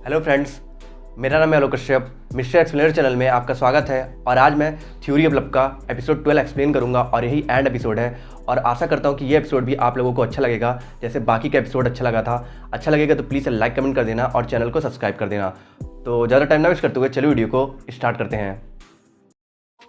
Hello friends, मेरा नाम है आलोक कश्यप। मिस्टर एक्सप्लेनर चैनल में आपका स्वागत है। और आज मैं थ्योरी ऑफ लव का एपिसोड 12 एक्सप्लेन करूंगा और यही एंड एपिसोड है। और आशा करता हूं कि ये एपिसोड भी आप लोगों को अच्छा लगेगा जैसे बाकी का एपिसोड अच्छा लगा था। अच्छा लगेगा तो प्लीज़ लाइक कमेंट कर देना और चैनल को सब्सक्राइब कर देना। तो ज़्यादा टाइम ना वेस्ट करते हुए चलिए वीडियो को स्टार्ट करते हैं।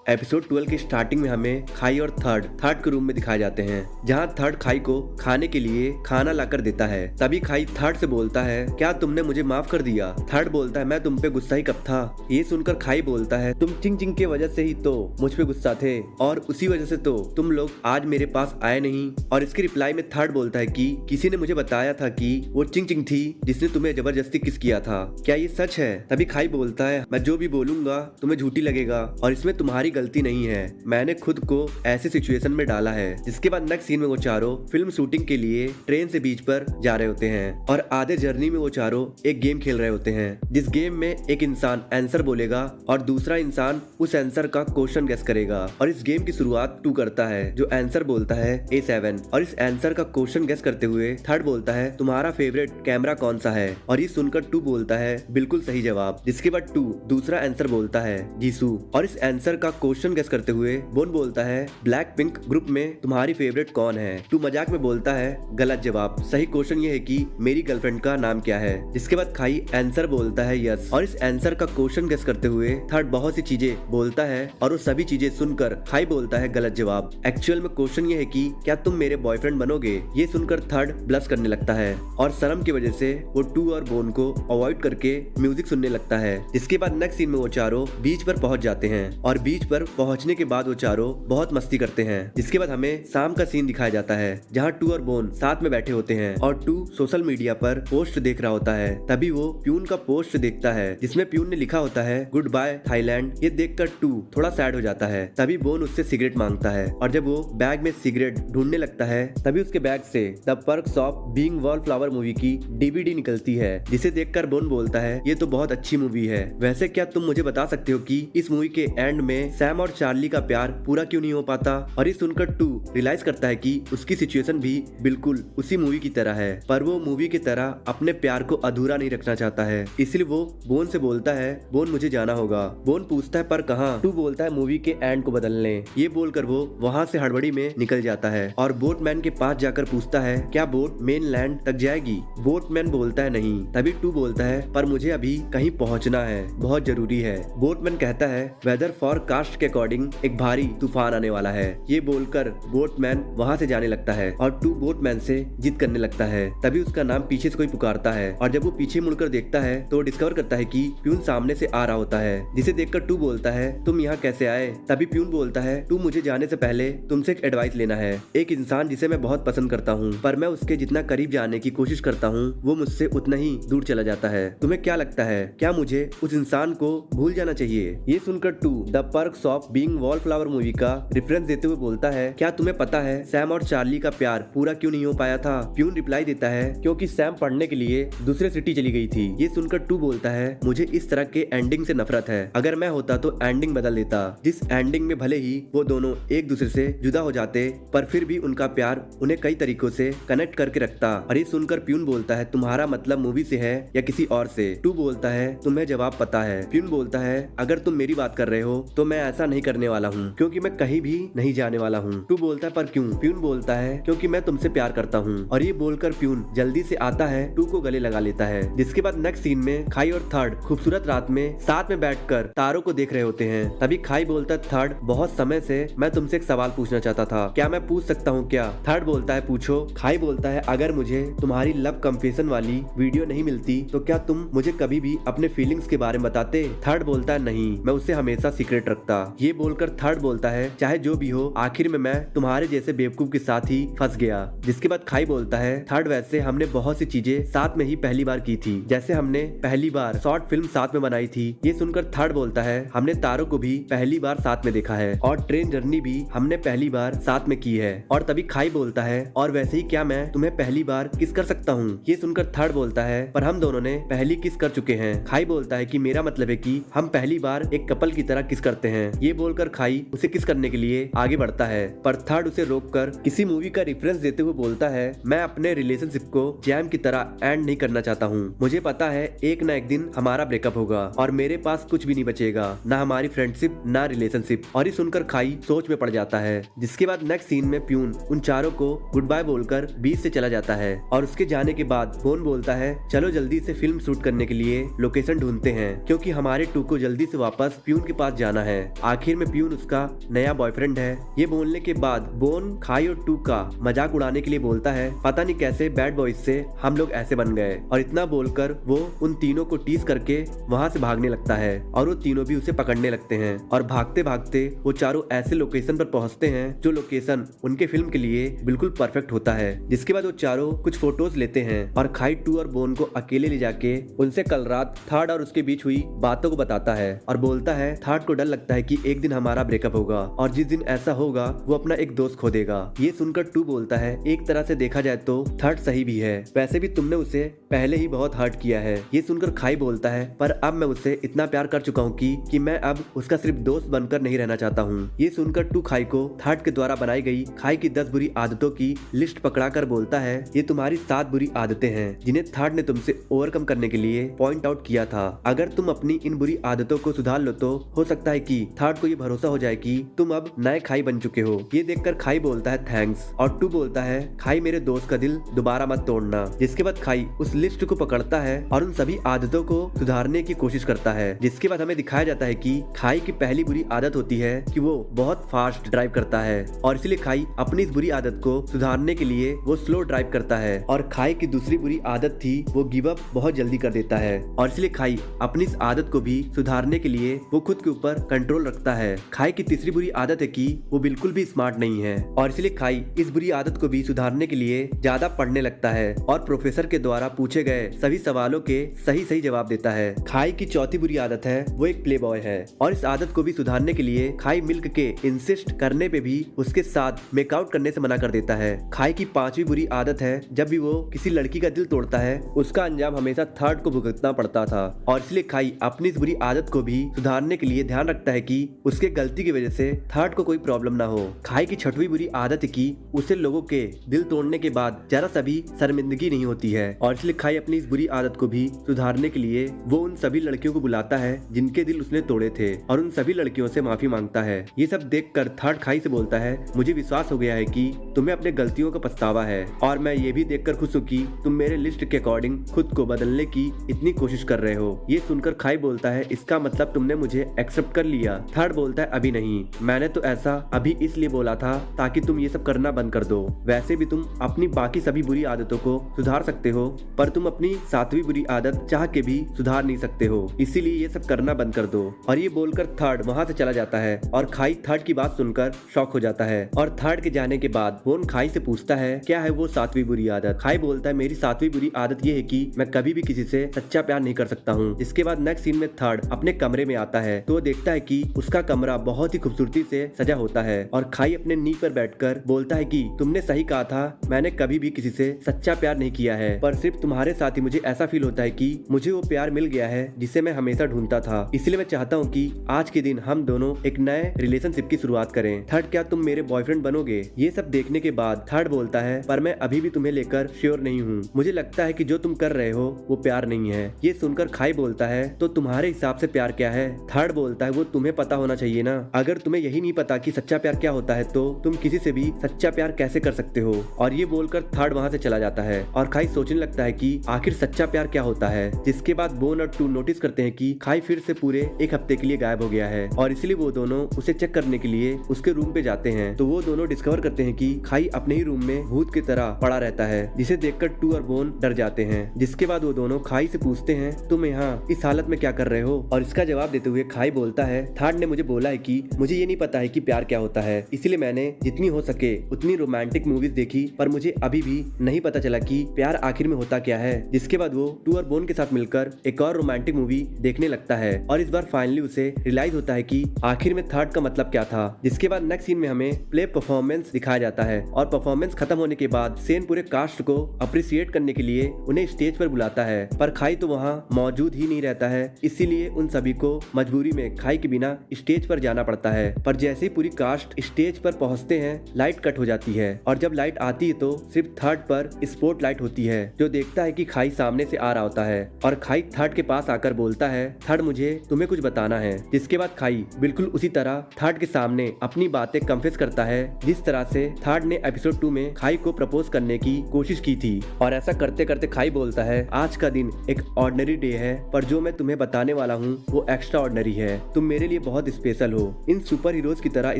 एपिसोड 12 की स्टार्टिंग में हमें खाई और थर्ड के रूम में दिखाए जाते हैं, जहां थर्ड खाई को खाने के लिए खाना लाकर देता है। तभी खाई थर्ड से बोलता है, क्या तुमने मुझे माफ कर दिया? थर्ड बोलता है, मैं तुम पे गुस्सा ही कब था। ये सुनकर खाई बोलता है, तुम चिंग चिंग के वजह से ही तो मुझ पे गुस्सा थे और उसी वजह से तो तुम लोग आज मेरे पास आए नहीं। और इसकी रिप्लाई में थर्ड बोलता है कि किसी ने मुझे बताया था कि वो चिंग चिंग थी जिसने तुम्हें जबरदस्ती किस किया था, क्या ये सच है? तभी खाई बोलता है, मैं जो भी बोलूंगा तुम्हें झूठी लगेगा और इसमें तुम्हारी गलती नहीं है, मैंने खुद को ऐसे सिचुएशन में डाला है। जिसके बाद नेक्स्ट सीन में वो चारों फिल्म शूटिंग के लिए ट्रेन से बीच पर जा रहे होते हैं और आधे जर्नी में वो चारों एक गेम खेल रहे होते हैं, जिस गेम में एक इंसान आंसर बोलेगा और दूसरा इंसान उस आंसर का क्वेश्चन गेस करेगा। और इस गेम की शुरुआत 2 करता है, जो आंसर बोलता है A7 और इस आंसर का क्वेश्चन गेस करते हुए थर्ड बोलता है, तुम्हारा फेवरेट कैमरा कौन सा है? और ये सुनकर 2 बोलता है, बिल्कुल सही जवाब। जिसके बाद 2 दूसरा आंसर बोलता है जीसू और इस आंसर का क्वेश्चन गेस करते हुए बोन बोलता है, ब्लैक पिंक ग्रुप में तुम्हारी फेवरेट कौन है? 2 मजाक में बोलता है, गलत जवाब, सही क्वेश्चन ये है कि मेरी गर्लफ्रेंड का नाम क्या है? जिसके बाद खाई आंसर बोलता है यस और इस आंसर का क्वेश्चन गेस करते हुए थर्ड बहुत सी चीजें बोलता है और वो सभी चीजें सुनकर खाई बोलता है गलत जवाब। एक्चुअल में क्वेश्चन ये है कि क्या तुम मेरे बॉयफ्रेंड बनोगे? ये सुनकर थर्ड ब्लश करने लगता है और शर्म की वजह से वो 2 और बोन को अवॉइड करके म्यूजिक सुनने लगता है। इसके बाद नेक्स्ट सीन में वो चारों बीच पर पहुंच जाते हैं और बीच पर पहुंचने के बाद वो चारों बहुत मस्ती करते हैं। जिसके बाद हमें शाम का सीन दिखाया जाता है, जहां 2 और बोन साथ में बैठे होते हैं और 2 सोशल मीडिया पर पोस्ट देख रहा होता है। तभी वो प्यून का पोस्ट देखता है, जिसमें प्यून ने लिखा होता है, गुड बाय थाईलैंड। ये देखकर 2 थोड़ा सैड हो जाता है। तभी बोन उससे सिगरेट मांगता है और जब वो बैग में सिगरेट ढूंढने लगता है, तभी उसके बैग से the Perks of Being Wallflower movie की DVD निकलती है, जिसे देखकर बोन बोलता है, ये तो बहुत अच्छी मूवी है। वैसे क्या तुम मुझे बता सकते हो कि इस मूवी के एंड में सैम और चार्ली का प्यार पूरा क्यों नहीं हो पाता? और ये सुनकर 2 रियलाइज करता है कि उसकी सिचुएशन भी बिल्कुल उसी मूवी की तरह है, पर वो मूवी की तरह अपने प्यार को अधूरा नहीं रखना चाहता है। इसलिए वो बोन से बोलता है, बोन मुझे जाना होगा। बोन पूछता है, पर कहाँ? 2 बोलता है, मूवी के एंड को बदलने। ये बोलकर वो वहाँ से हड़बड़ी में निकल जाता है और बोटमैन के पास जाकर पूछता है, क्या बोट मेन लैंड तक जाएगी? बोटमैन बोलता है नहीं। तभी 2 बोलता है, पर मुझे अभी कहीं पहुँचना है, बहुत जरूरी है। बोटमैन कहता है, वेदर फॉरकास्ट के अकॉर्डिंग एक भारी तूफान आने वाला है। ये बोलकर बोटमैन वहाँ से जाने लगता है और 2 बोटमैन से जिद करने लगता है। तभी उसका नाम पीछे से कोई पुकारता है और जब वो पीछे मुड़कर देखता है तो डिस्कवर करता है कि प्यून सामने से आ रहा होता है, जिसे देखकर 2 बोलता है, तुम यहाँ कैसे आए? तभी प्यून बोलता है, 2 मुझे जाने से पहले तुमसे एक एडवाइस लेना है। एक इंसान जिसे मैं बहुत पसंद करता हूँ, पर मैं उसके जितना करीब जाने की कोशिश करता हूँ, वो मुझसे उतना ही दूर चला जाता है। तुम्हें क्या लगता है, क्या मुझे उस इंसान को भूल जाना चाहिए? ये सुनकर 2 the Perks of Being Wallflower movie का रेफरेंस देते हुए बोलता है, क्या तुम्हें पता है सैम और चार्ली का प्यार पूरा क्यों नहीं हो पाया था? प्यून रिप्लाई देता है, क्योंकि सैम पढ़ने के लिए दूसरे सिटी चली गई थी। ये सुनकर 2 बोलता है, मुझे इस तरह के एंडिंग से नफरत है, अगर मैं होता तो एंडिंग बदल देता, जिस एंडिंग में भले ही वो दोनों एक दूसरे से जुदा हो जाते, पर फिर भी उनका प्यार उन्हें कई तरीकों से कनेक्ट करके रखता। और ये सुनकर प्यून बोलता है, तुम्हारा मतलब मूवी से है या किसी और से? 2 बोलता है, तुम्हें जवाब पता है। प्यून बोलता है, अगर तुम मेरी बात कर रहे हो तो मैं ऐसा नहीं करने वाला हूँ, क्योंकि मैं कहीं भी नहीं जाने वाला हूँ। 2 बोलता है, पर क्यों? प्यून बोलता है, क्योंकि मैं तुमसे प्यार करता हूँ। और ये बोलकर प्यून जल्दी से आता है, 2 को गले लगा लेता है। जिसके बाद नेक्स्ट सीन में खाई और थर्ड खूबसूरत रात में साथ में बैठकर तारों को देख रहे होते हैं। तभी खाई बोलता है, थर्ड बहुत समय से मैं तुमसे एक सवाल पूछना चाहता था, क्या मैं पूछ सकता हूँ क्या? थर्ड बोलता है, पूछो। खाई बोलता है, अगर मुझे तुम्हारी लव कन्फेशन वाली वीडियो नहीं मिलती तो क्या तुम मुझे कभी भी अपने फीलिंग्स के बारे में बताते? थर्ड बोलता है, नहीं, मैं उसे हमेशा सीक्रेट रखता। ये बोलकर थर्ड बोलता है, चाहे जो भी हो, आखिर में मैं तुम्हारे जैसे बेवकूफ के साथ ही फंस गया। जिसके बाद खाई बोलता है, थर्ड वैसे हमने बहुत सी चीजें साथ में ही पहली बार की थी, जैसे हमने पहली बार शॉर्ट फिल्म साथ में बनाई थी। ये सुनकर थर्ड बोलता है, हमने तारों को भी पहली बार साथ में देखा है और ट्रेन जर्नी भी हमने पहली बार साथ में की है। और तभी खाई बोलता है, और वैसे ही क्या मैं तुम्हें पहली बार किस कर सकता हूँ? ये सुनकर थर्ड बोलता है, पर हम दोनों ने पहली किस कर चुके हैं। खाई बोलता है कि मेरा मतलब है कि हम पहली बार एक कपल की तरह किस करते हैं। हैं। ये बोलकर खाई उसे किस करने के लिए आगे बढ़ता है, पर थर्ड उसे रोककर किसी मूवी का रेफरेंस देते हुए बोलता है, मैं अपने रिलेशनशिप को जैम की तरह एंड नहीं करना चाहता हूँ। मुझे पता है एक न एक दिन हमारा ब्रेकअप होगा और मेरे पास कुछ भी नहीं बचेगा, ना हमारी फ्रेंडशिप ना रिलेशनशिप। और ये सुनकर खाई सोच में पड़ जाता है। जिसके बाद नेक्स्ट सीन में प्यून उन चारों को गुड बाय बोलकर बीच से चला जाता है और उसके जाने के बाद बोन बोलता है, चलो जल्दी से फिल्म शूट करने के लिए लोकेशन ढूंढते हैं, क्योंकि हमारे टू को जल्दी से वापस प्यून के पास जाना है। आखिर में प्यून उसका नया बॉयफ्रेंड है। ये बोलने के बाद बोन खाई और टू का मजाक उड़ाने के लिए बोलता है, पता नहीं कैसे बैड बॉयज से हम लोग ऐसे बन गए। और इतना बोलकर वो उन तीनों को टीज करके वहाँ से भागने लगता है और वो तीनों भी उसे पकड़ने लगते हैं। और भागते भागते वो चारों ऐसे लोकेशन पर पहुँचते हैं जो लोकेशन उनके फिल्म के लिए बिल्कुल परफेक्ट होता है। जिसके बाद वो चारों कुछ फोटोज लेते हैं और खाई टू और बोन को अकेले ले जाके उनसे कल रात थर्ड और उसके बीच हुई बातों को बताता है और बोलता है थर्ड को डर लगता है कि एक दिन हमारा ब्रेकअप होगा और जिस दिन ऐसा होगा वो अपना एक दोस्त खो देगा। ये सुनकर टू बोलता है, एक तरह से देखा जाए तो थर्ड सही भी है, वैसे भी तुमने उसे पहले ही बहुत हर्ट किया है। ये सुनकर खाई बोलता है, पर अब मैं उससे इतना प्यार कर चुका हूँ कि मैं अब उसका सिर्फ दोस्त बनकर नहीं रहना चाहता हूँ। ये सुनकर टू खाई को थर्ड के द्वारा बनाई गई खाई की 10 बुरी आदतों की लिस्ट पकड़ाकर बोलता है, ये तुम्हारी 7 बुरी आदतें हैं जिन्हें थर्ड ने तुमसे ओवरकम करने के लिए पॉइंट आउट किया था। अगर तुम अपनी इन बुरी आदतों को सुधार लो तो हो सकता है कि थर्ड को ये भरोसा हो जाए कि तुम अब नए खाई बन चुके हो। ये देखकर खाई बोलता है थैंक्स और टू बोलता है, खाई मेरे दोस्त का दिल दोबारा मत तोड़ना। जिसके बाद खाई उस लिस्ट को पकड़ता है और उन सभी आदतों को सुधारने की कोशिश करता है। जिसके बाद हमें दिखाया जाता है कि खाई की पहली बुरी आदत होती है कि वो बहुत फास्ट ड्राइव करता है और इसलिए खाई अपनी इस बुरी आदत को सुधारने के लिए वो स्लो ड्राइव करता है। और खाई की दूसरी बुरी आदत थी वो गिव अप बहुत जल्दी कर देता है और इसलिए खाई अपनी इस आदत को भी सुधारने के लिए वो खुद के ऊपर कंट्रोल रखता है। खाई की तीसरी बुरी आदत है कि वो बिल्कुल भी स्मार्ट नहीं है और इसलिए खाई इस बुरी आदत को भी सुधारने के लिए ज्यादा पढ़ने लगता है और प्रोफेसर के द्वारा पूछे गए सभी सवालों के सही सही जवाब देता है। खाई की चौथी बुरी आदत है वो एक प्ले बॉय है और इस आदत को भी सुधारने के लिए खाई मिल्क के इंसिस्ट करने पे भी उसके साथ मेकआउट करने से मना कर देता है। खाई की पांचवी बुरी आदत है जब भी वो किसी लड़की का दिल तोड़ता है उसका अंजाम हमेशा थर्ड को भुगतना पड़ता था और इसलिए खाई अपनी इस बुरी आदत को भी सुधारने के लिए ध्यान रखता है कि उसके गलती की वजह से थर्ड को कोई प्रॉब्लम ना हो। खाई की छठवीं बुरी आदत है कि उसे लोगों के दिल तोड़ने के बाद जरा सा भी शर्मिंदगी नहीं होती है और इसलिए खाई अपनी इस बुरी आदत को भी सुधारने के लिए वो उन सभी लड़कियों को बुलाता है जिनके दिल उसने तोड़े थे और उन सभी लड़कियों से माफी मांगता है। ये सब देखकर थर्ड खाई से बोलता है, मुझे विश्वास हो गया है कि तुम्हें अपने गलतियों का पछतावा है और मैं ये भी देखकर खुश हूँ कि तुम मेरे लिस्ट के अकॉर्डिंग खुद को बदलने की इतनी कोशिश कर रहे हो। ये सुनकर खाई बोलता है, इसका मतलब तुमने मुझे एक्सेप्ट कर लिया। थर्ड बोलता है, अभी नहीं, मैंने तो ऐसा अभी इसलिए बोला था ताकि तुम ये सब करना बंद कर दो। वैसे भी तुम अपनी बाकी सभी बुरी आदतों को सुधार सकते हो पर तुम अपनी 7वीं बुरी आदत चाह के भी सुधार नहीं सकते हो, इसीलिए ये सब करना बंद कर दो। और ये बोलकर थर्ड वहाँ से चला जाता है और खाई थर्ड की बात सुनकर शॉक हो जाता है। और थर्ड के जाने के बाद बोन खाई से पूछता है, क्या है वो 7वीं बुरी आदत। खाई बोलता है, मेरी 7वीं बुरी आदत ये है कि मैं कभी भी किसी से सच्चा प्यार नहीं कर सकता हूँ। इसके बाद नेक्स्ट सीन में थर्ड अपने कमरे में आता है तो वो देखता है कि उसका कमरा बहुत ही खूबसूरती से सजा होता है और खाई अपने नी पर बैठकर बोलता है कि तुमने सही कहा था, मैंने कभी भी किसी से सच्चा प्यार नहीं किया है, पर सिर्फ तुम्हारे साथ ही मुझे ऐसा फील होता है कि मुझे वो प्यार मिल गया है जिसे मैं हमेशा ढूंढता था। इसलिए मैं चाहता हूँ कि आज के दिन हम दोनों एक नए रिलेशनशिप की शुरुआत करें। थर्ड, क्या तुम मेरे बॉयफ्रेंड बनोगे। ये सब देखने के बाद थर्ड बोलता है, पर मैं अभी भी तुम्हें लेकर श्योर नहीं हूँ, मुझे लगता है कि जो तुम कर रहे हो वो प्यार नहीं है। ये सुनकर खाई बोलता है, तो तुम्हारे हिसाब से प्यार क्या है। थर्ड बोलता है, वो तुम्हें पता होना चाहिए ना, अगर तुम्हें यही नहीं पता कि सच्चा प्यार क्या होता है तो तुम किसी से भी सच्चा प्यार कैसे कर सकते हो। और ये बोलकर थर्ड वहाँ से चला जाता है और खाई सोचने लगता है कि आखिर सच्चा प्यार क्या होता है। जिसके बाद बोन और टू नोटिस करते हैं कि खाई फिर से पूरे एक हफ्ते के लिए गायब हो गया है और इसलिए वो दोनों उसे चेक करने के लिए उसके रूम पे जाते हैं तो वो दोनों डिस्कवर करते हैं कि खाई अपने ही रूम में भूत की तरह पड़ा रहता है, जिसे देखकर टू और बोन डर जाते हैं। जिसके बाद वो दोनों खाई से पूछते हैं, तुम यहाँ इस हालत में क्या कर रहे हो। और इसका जवाब देते हुए खाई बोलता है, थर्ड ने मुझे बोला है कि मुझे ये नहीं पता है कि प्यार क्या होता है, इसलिए मैंने जितनी हो सके उतनी रोमांटिक मूवीज देखी पर मुझे अभी भी नहीं पता चला कि प्यार आखिर में होता क्या है, जिसके बाद वो टू और बोन के साथ मिलकर एक और रोमांटिक मूवी देखने लगता है और इस बार फाइनली उसे रियलाइज होता है कि आखिर में थर्ड का मतलब क्या था। जिसके बाद नेक्स्ट सीन में हमें प्ले परफॉर्मेंस दिखाया जाता है और परफॉर्मेंस खत्म होने के बाद सेन पूरे कास्ट को अप्रिशिएट करने के लिए उन्हें स्टेज पर बुलाता है, पर खाई तो वहाँ मौजूद ही नहीं रहता है, इसीलिए उन सभी को मजबूरी में खाई के बिना स्टेज पर जाना पड़ता है। पर जैसे ही पूरी कास्ट स्टेज पर पहुंचते हैं लाइट कट हो जाती है और जब लाइट आती है तो सिर्फ थर्ड पर स्पॉट लाइट होती है, जो देखता है कि खाई सामने से आ रहा होता है और खाई थर्ड के पास आकर बोलता है, थर्ड मुझे तुम्हें कुछ बताना है। जिसके बाद खाई बिल्कुल उसी तरह थर्ड के सामने अपनी बातें कन्फेस करता है जिस तरह से थर्ड ने एपिसोड 2 में खाई को प्रपोज करने की कोशिश की थी। और ऐसा करते करते खाई बोलता है, आज का दिन एक ऑर्डिनरी डे है, पर जो मैं तुम्हें बताने वाला हूँ वो एक्स्ट्रा ऑर्डिनरी है। तुम मेरे लिए बहुत स्पेशल हो, इन सुपर हीरोज की तरह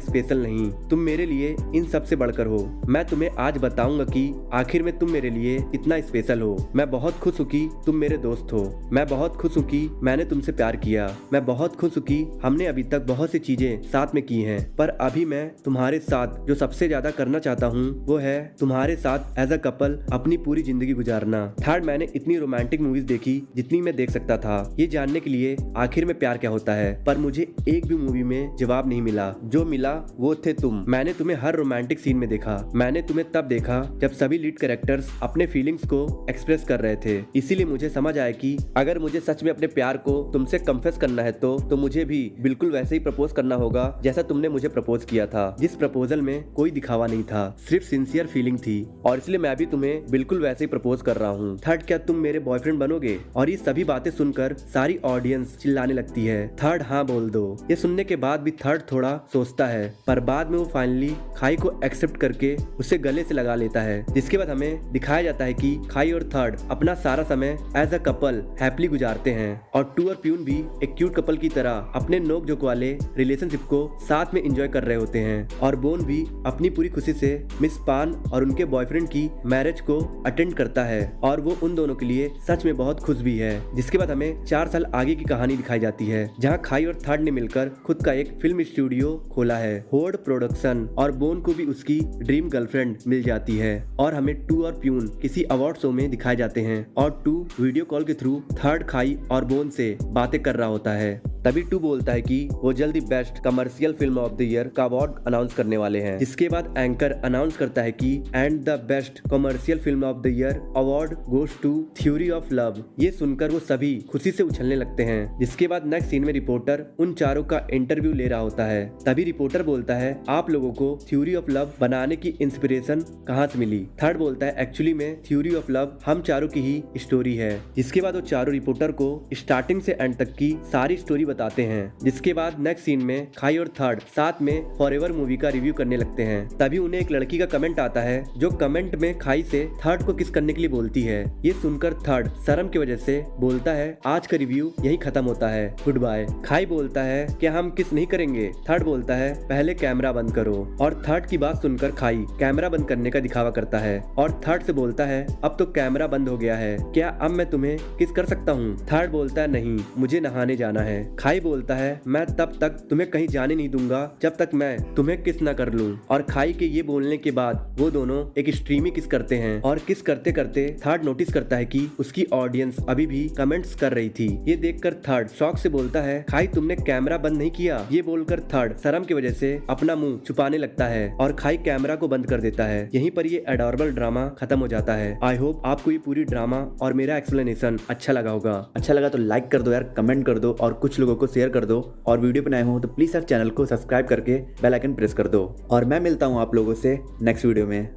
स्पेशल नहीं, तुम मेरे लिए इन सबसे बढ़कर हो। मैं तुम्हें आज बताऊंगा कि आखिर में तुम मेरे लिए इतना स्पेशल हो। मैं बहुत खुश हूँ कि तुम मेरे दोस्त हो, मैं बहुत खुश हूँ कि मैंने तुमसे प्यार किया, मैं बहुत खुश हूँ कि हमने अभी तक बहुत सी चीजें साथ में की हैं, पर अभी मैं तुम्हारे साथ जो सबसे ज्यादा करना चाहता हूँ वो है तुम्हारे साथ एज अ कपल अपनी पूरी जिंदगी गुजारना। थर्ड, मैंने इतनी रोमांटिक मूवीज देखी जितनी मैं देख सकता था ये जानने के लिए आखिर में प्यार क्या होता है, पर मुझे एक भी मूवी में जवाब नहीं मिला। जो मिला वो थे तुम। मैंने तुम्हें हर रोमांटिक सीन में देखा, मैंने तुम्हें तब देखा जब सभी लीड कैरेक्टर्स अपने फीलिंग्स को एक्सप्रेस कर रहे थे, इसीलिए मुझे समझ आया कि अगर मुझे सच में अपने प्यार को तुमसे कन्फेस करना है तो मुझे भी बिल्कुल वैसे ही प्रपोज करना होगा जैसा तुमने मुझे प्रपोज किया था, जिस प्रपोजल में कोई दिखावा नहीं था, सिर्फ सिंसियर फीलिंग थी, और इसलिए मैं भी तुम्हें बिल्कुल वैसे ही प्रपोज कर रहा हूँ। थर्ड, क्या तुम मेरे बॉयफ्रेंड बनोगे? और ये सभी बातें सुनकर सारी ऑडियंस चिल्लाने लगती है, थर्ड हाँ बोल दो। ये सुनने के बाद भी थर्ड थोड़ा सोचता है, पर बाद में वो फाइनली खाई को एक्सेप्ट करके उसे गले से लगा लेता है। जिसके बाद हमें दिखाया जाता है कि खाई और थर्ड अपना सारा समय एज अ कपल हैप्पीली गुजारते हैं और टू और प्यून भी एक क्यूट कपल की तरह अपने नोक झोंक वाले रिलेशनशिप को साथ में एंजॉय कर रहे होते हैं। और बोन भी अपनी पूरी खुशी से मिस पान और उनके बॉयफ्रेंड की मैरिज को अटेंड करता है और वो उन दोनों के लिए सच में बहुत खुश भी है। जिसके बाद हमें 4 साल आगे की कहानी दिखाई जाती है, जहाँ खाई और थर्ड ने मिलकर खुद का एक फिल्म स्टूडियो खोला है, होर्ड प्रोडक्शन, और बोन को भी उसकी ड्रीम गर्लफ्रेंड मिल जाती है। और हमें टू और प्यून किसी अवार्ड शो में दिखाए जाते हैं और टू वीडियो कॉल के थ्रू थर्ड, खाई और बोन से बातें कर रहा होता है। तभी टू बोलता है कि वो जल्दी best commercial film of the year का अवार्ड अनाउंस करने वाले हैं। जिसके बाद एंकर अनाउंस करता है कि and the best commercial film of the year award goes to Theory of Love. ये सुनकर वो सभी खुशी से उछलने लगते हैं। जिसके बाद नेक्स्ट सीन में रिपोर्टर उन चारों का इंटरव्यू ले रहा होता है। तभी रिपोर्टर बोलता है, आप लोगों को थ्योरी ऑफ लव बनाने की इंस्पिरेशन कहाँ से मिली? थर्ड बोलता है, एक्चुअली में थ्योरी ऑफ लव हम चारों की ही स्टोरी है। जिसके बाद वो चारों रिपोर्टर को स्टार्टिंग से एंड तक की सारी स्टोरी बताते हैं। जिसके बाद नेक्स्ट सीन में खाई और थर्ड साथ में फॉरएवर मूवी का रिव्यू करने लगते हैं। तभी उन्हें एक लड़की का कमेंट आता है जो कमेंट में खाई से थर्ड को किस करने के लिए बोलती है। ये सुनकर थर्ड शर्म की वजह से बोलता है, आज का रिव्यू यही खत्म होता है, गुड बाय। खाई बोलता है, क्या हम किस नहीं करेंगे? थर्ड बोलता है, पहले कैमरा बंद करो। और थर्ड की बात सुनकर खाई कैमरा बंद करने का दिखावा करता है और थर्ड से बोलता है, अब तो कैमरा बंद हो गया है, क्या अब मैं तुम्हें किस कर सकता हूँ? थर्ड बोलता है, नहीं, मुझे नहाने जाना है। खाई बोलता है, मैं तब तक तुम्हें कहीं जाने नहीं दूंगा जब तक मैं तुम्हें किस न कर लूं। और खाई के ये बोलने के बाद वो दोनों एक स्ट्रीमी किस करते हैं और किस करते करते थर्ड नोटिस करता है कि उसकी ऑडियंस अभी भी कमेंट्स कर रही थी। ये देखकर थर्ड शॉक से बोलता है, खाई तुमने कैमरा बंद नहीं किया? ये बोलकर थर्ड शर्म की वजह से अपना मुंह छुपाने लगता है और खाई कैमरा को बंद कर देता है। यहीं पर ये एडोरेबल ड्रामा खत्म हो जाता है। आई होप आपको ये पूरी ड्रामा और मेरा एक्सप्लेनेशन अच्छा लगा होगा। अच्छा लगा तो लाइक कर दो यार, कमेंट कर दो और कुछ लोगों को शेयर कर दो, और वीडियो पे नए हो तो प्लीज यार चैनल को सब्सक्राइब करके बेल आइकन प्रेस कर दो। और मैं मिलता हूँ आप लोगों से नेक्स्ट वीडियो में।